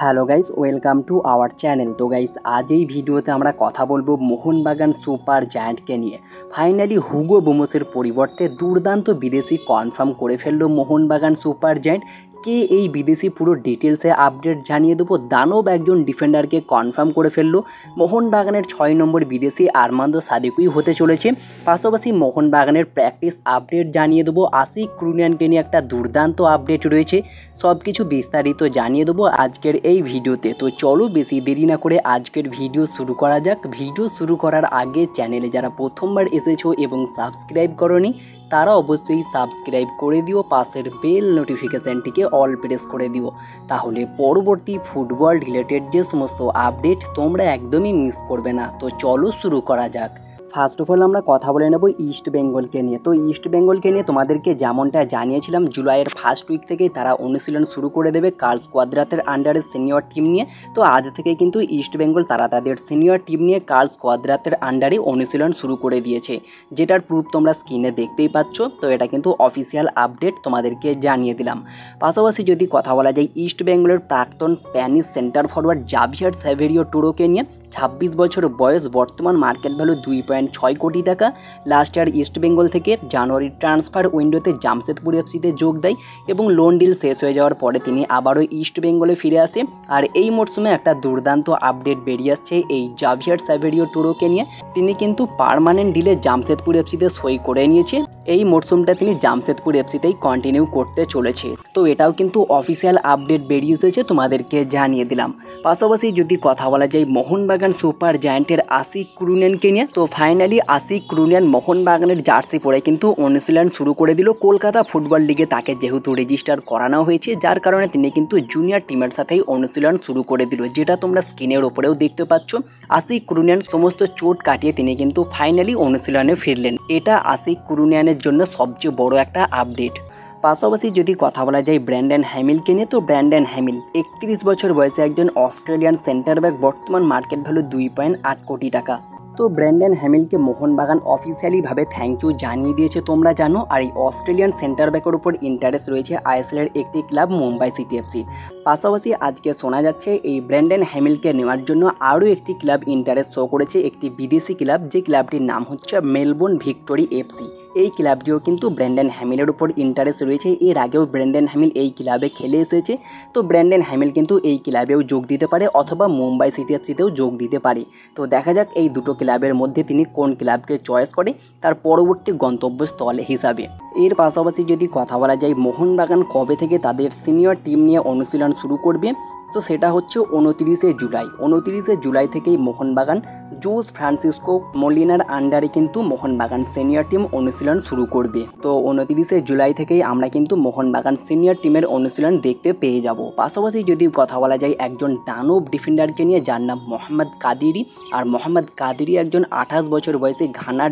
Hello guys, welcome to our channel. তো guys, আজ এই ভিডিওতে আমরা কথা বলবো মোহনবাগান সুপার জায়ান্টকে নিয়ে। ফাইনালি হুগো বোমসের পরিবর্তে দুর্দান্ত বিদেশি কনফার্ম করে ফেললো মোহনবাগান সুপার জায়ান্ট। কে এই বিদেশি পুরো ডিটেলসে আপডেট জানিয়ে দেবো। দানব একজন ডিফেন্ডারকে কনফার্ম করে ফেললো। মোহনবাগানের 6 নম্বর বিদেশি আর্মান্দো সাদিকুই হতে চলেছে। পাশাপাশি মোহনবাগানের প্র্যাকটিস আপডেট জানিয়ে দেবো। আশিক ক্রুনিয়ানকে নিয়ে একটা দুর্দান্ত আপডেট রয়েছে। সব কিছু বিস্তারিত জানিয়ে দেবো আজকের এই ভিডিওতে। তো চলো বেশি দেরি না করে আজকের ভিডিও শুরু করা যাক। ভিডিও শুরু করার আগে চ্যানেলে যারা প্রথমবার এসেছো এবং সাবস্ক্রাইব করোনি তারা অবশ্যই সাবস্ক্রাইব করে দিও, পাশের বেল নোটিফিকেশানটিকে অল প্রেস করে দিও, তাহলে পরবর্তী ফুটবল রিলেটেড যে সমস্ত আপডেট তোমরা একদমই মিস করবে না। তো চলো শুরু করা যাক। ফার্স্ট অফ অল আমরা কথা বলে নেব ইস্ট বেঙ্গলকে নিয়ে। তো ইস্ট বেঙ্গলকে নিয়ে তোমাদেরকে যেমনটা জানিয়েছিলাম, জুলাইয়ের ফার্স্ট উইক থেকেই তারা অনুশীলন শুরু করে দেবে কার্লস কোয়াদ্রাতের আন্ডারে সিনিয়র টিম নিয়ে। তো আজ থেকে কিন্তু ইস্ট বেঙ্গল তারা তাদের সিনিয়র টিম নিয়ে কার্লস কোয়াদ্রাতের আন্ডারে অনুশীলন শুরু করে দিয়েছে, যেটার প্রুফ তোমরা স্ক্রিনে দেখতেই পাচ্ছ। তো এটা কিন্তু অফিসিয়াল আপডেট তোমাদেরকে জানিয়ে দিলাম। পাশাপাশি যদি কথা বলা যায় ইস্ট বেঙ্গলের প্রাক্তন স্প্যানিশ সেন্টার ফরওয়ার্ড জাভিয়ার স্যাভেরিও টুরোকে নিয়ে, 26 বছর বয়স, বর্তমান মার্কেট ভ্যালু 2.6 কোটি টাকা। লাস্ট ইয়ার ইস্ট বেঙ্গল থেকে জানুয়ারির ট্রান্সফার উইন্ডোতে জামশেদপুর এফসিতে যোগ দেয় এবং লোন ডিল শেষ হয়ে যাওয়ার পরে তিনি আবারও ইস্ট বেঙ্গলে ফিরে আসে। আর এই মরশুমে একটা দুর্দান্ত আপডেট বেরিয়ে আসছে এই জাভিয়ার স্যাভেরিও টুরোকে নিয়ে। তিনি কিন্তু পার্মানেন্ট ডিলে জামশেদপুর এফসিতে সই করে নিয়েছে। এই মরশুমটা তিনি জামশেদপুর এফসিতেই কন্টিনিউ করতে চলেছে। তো এটাও কিন্তু অফিসিয়াল আপডেট বেরিয়ে এসেছে, তোমাদেরকে জানিয়ে দিলাম। পাশাপাশি যদি কথা বলা যায় মোহনবাগান সুপার জায়ান্টের আশিক ক্রুনিয়ানকে নিয়ে, তো ফাইনালি আশিক ক্রুনিয়ান মোহনবাগানের জার্সি পরে কিন্তু অনুশীলন শুরু করে দিল। কলকাতা ফুটবল লিগে তাকে যেহেতু রেজিস্টার করানো হয়েছে, যার কারণে তিনি কিন্তু জুনিয়র টিমের সাথেই অনুশীলন শুরু করে দিল, যেটা তোমরা স্ক্রিনের ওপরেও দেখতে পাচ্ছ। আশিক ক্রুনিয়ান সমস্ত চোট কাটিয়ে তিনি কিন্তু ফাইনালি অনুশীলনে ফিরলেন। এটা আশিক ক্রুনিয়ানের জন্য সবচেয়ে বড় একটা আপডেট। পাশাপাশি যদি কথা বলা যায় ব্র্যান্ডন হ্যামিলকে নিয়ে, তো ব্র্যান্ডন হ্যামিল 31 বছর বয়সে একজন অস্ট্রেলিয়ান সেন্টার ব্যাক, বর্তমান মার্কেট ভ্যালু 2.8 কোটি টাকা। তো ব্র্যান্ডন হ্যামিলকে মোহনবাগান অফিসিয়ালিভাবে থ্যাংক ইউ জানিয়ে দিয়েছে, তোমরা জানো। আর এই অস্ট্রেলিয়ান সেন্টার ব্যাকের উপর ইন্টারেস্ট রয়েছে আইএসএলের একটি ক্লাব মুম্বাই সিটি এফসি। পাশাপাশি আজকে শোনা যাচ্ছে এই ব্র্যান্ডন হ্যামিলকে নেওয়ার জন্য আরও একটি ক্লাব ইন্টারেস্ট শো করেছে, একটি বিদেশি ক্লাব, যে ক্লাবটির নাম হচ্ছে মেলবোর্ন ভিক্টোরি এফসি। এই ক্লাবটিও কিন্তু ব্র্যান্ডন হ্যামিলের উপর ইন্টারেস্ট রয়েছে। এর আগেও ব্র্যান্ডন হ্যামিল এই ক্লাবে খেলে এসেছে। তো ব্র্যান্ডন হ্যামিল কিন্তু এই ক্লাবেও যোগ দিতে পারে অথবা মুম্বাই সিটি এফসিতেও যোগ দিতে পারে। তো দেখা যাক এই দুটো ক্লাবের মধ্যে তিনি কোন ক্লাবকে চয়েস করে তার পরবর্তী গন্তব্যস্থল হিসাবে। এর পাশাপাশি যদি কথা বলা যায় মোহনবাগান কবে থেকে তাদের সিনিয়র টিম নিয়ে অনুশীলন শুরু করবে, তো সেটা হচ্ছে 29শে জুলাই। 29শে জুলাই থেকেই মোহনবাগান জোস ফ্রান্সিসকো মলিনার আন্ডারে কিন্তু মোহনবাগান সিনিয়র টিম অনুশীলন শুরু করবে। তো 29শে জুলাই থেকেই আমরা কিন্তু মোহনবাগান সিনিয়র টিমের অনুশীলন দেখতে পেয়ে যাব। পাশাপাশি যদি কথা বলা যায় একজন দানব ডিফেন্ডারকে নিয়ে, যার নাম মোহাম্মদ কাদিরি। আর মোহাম্মদ কাদিরি একজন 28 বছর বয়সে ঘানার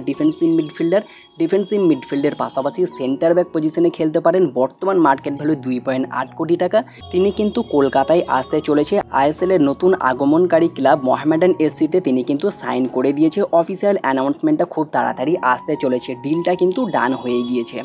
ডিফেন্সিভ মিডফিল্ডের পাশাপাশি সেন্টার ব্যাক পজিশনে খেলতে পারেন। বর্তমান মার্কেট ভ্যালু 2.8 কোটি টাকা। তিনি কিন্তু কলকাতায় আসতে চলেছে। আইএসএলের নতুন আগমনকারী ক্লাব মোহামেডান এসসিতে তিনি কিন্তু সাইন করে দিয়েছে। অফিসিয়াল অ্যানাউন্সমেন্টটা খুব তাড়াতাড়ি আসতে চলেছে, ডিলটা কিন্তু ডান হয়ে গিয়েছে।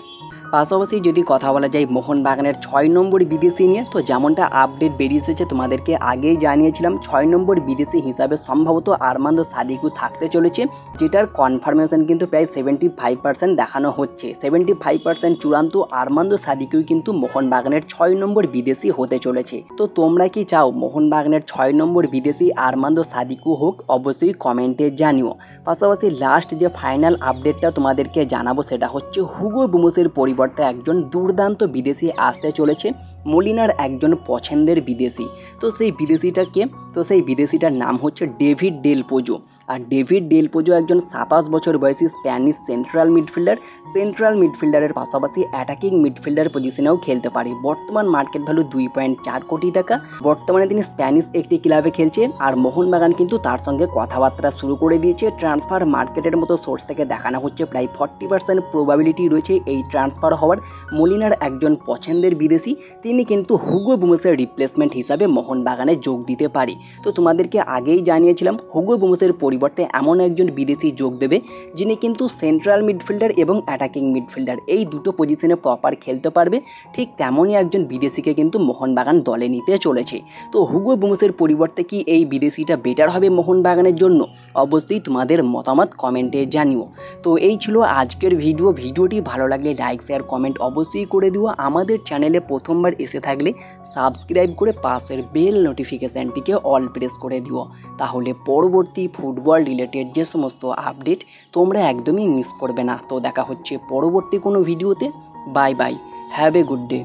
পাশাপাশি যদি কথা বলা যায় মোহনবাগানের 6 নম্বর বিদেশি নিয়ে, তো যেমনটা আপডেট বেরিয়ে এসেছে তোমাদেরকে আগেই জানিয়েছিলাম, 6 নম্বর বিদেশি হিসাবে সম্ভবত আর্মান্দো সাদিকু থাকতে চলেছে, যেটার কনফার্মেশন কিন্তু প্রায় 75% দেখানো হচ্ছে। 75% চূড়ান্ত আর্মান্দো সাদিকুই কিন্তু মোহনবাগানের 6 নম্বর বিদেশি হতে চলেছে। তো তোমরা কি চাও মোহনবাগানের 6 নম্বর বিদেশি আর্মান্দো সাদিকু হোক? অবশ্যই কমেন্টে জানিও। পাশাপাশি লাস্ট যে ফাইনাল আপডেটটা তোমাদেরকে জানাবো সেটা হচ্ছে হুগো বোমসের পরিবর্তে একজন দুর্দান্ত বিদেশি আসতে চলেছে, মলিনার একজন পছন্দের বিদেশি। তো সেই বিদেশিটার নাম হচ্ছে ডেভিড ডেল পোজো। আর ডেভিড ডেল পোজো একজন 27 বছর বয়সী স্প্যানিশ সেন্ট্রাল মিডফিল্ডারের পাশাপাশি অ্যাটাকিং মিডফিল্ডার পজিশনেও খেলতে পারে। বর্তমান মার্কেট ভ্যালু 2.4 কোটি টাকা। বর্তমানে তিনি স্প্যানিশ একটি ক্লাবে খেলছেন। আর মোহনবাগান কিন্তু তার সঙ্গে কথাবার্তা শুরু করে দিয়েছে। ট্রান্সফার মার্কেটের মতো সোর্স থেকে দেখানো হচ্ছে প্রায় 40% প্রবাবিলিটি রয়েছে এই ট্রান্সফার হওয়ার। মলিনার একজন পছন্দের বিদেশি, তিনি তিনি কিন্তু হুগো বুমোসের রিপ্লেসমেন্ট হিসাবে মোহনবাগানে যোগ দিতে পারে। তো তোমাদেরকে আগেই জানিয়েছিলাম হুগো বুমোসের পরিবর্তে এমন একজন বিদেশি যোগ দেবে যিনি কিন্তু সেন্ট্রাল মিডফিল্ডার এবং অ্যাটাকিং মিডফিল্ডার এই দুটো পজিশনে প্রপার খেলতে পারবে। ঠিক তেমনই একজন বিদেশিকে কিন্তু মোহনবাগান দলে নিতে চলেছে। তো হুগো বুমোসের পরিবর্তে কি এই বিদেশিটা বেটার হবে মোহনবাগানের জন্য? অবশ্যই তোমাদের মতামত কমেন্টে জানিও। তো এই ছিল আজকের ভিডিওটি ভালো লাগলে লাইক শেয়ার কমেন্ট অবশ্যই করে দিও। আমাদের চ্যানেলে প্রথমবার এসে থাকলে সাবস্ক্রাইব করে পাশের বেল নোটিফিকেশানটিকে অল প্রেস করে দিও, তাহলে পরবর্তী ফুটবল রিলেটেড যে সমস্ত আপডেট তোমরা একদমই মিস করবে না। তো দেখা হচ্ছে পরবর্তী কোনো ভিডিওতে। Bye bye, have a good day.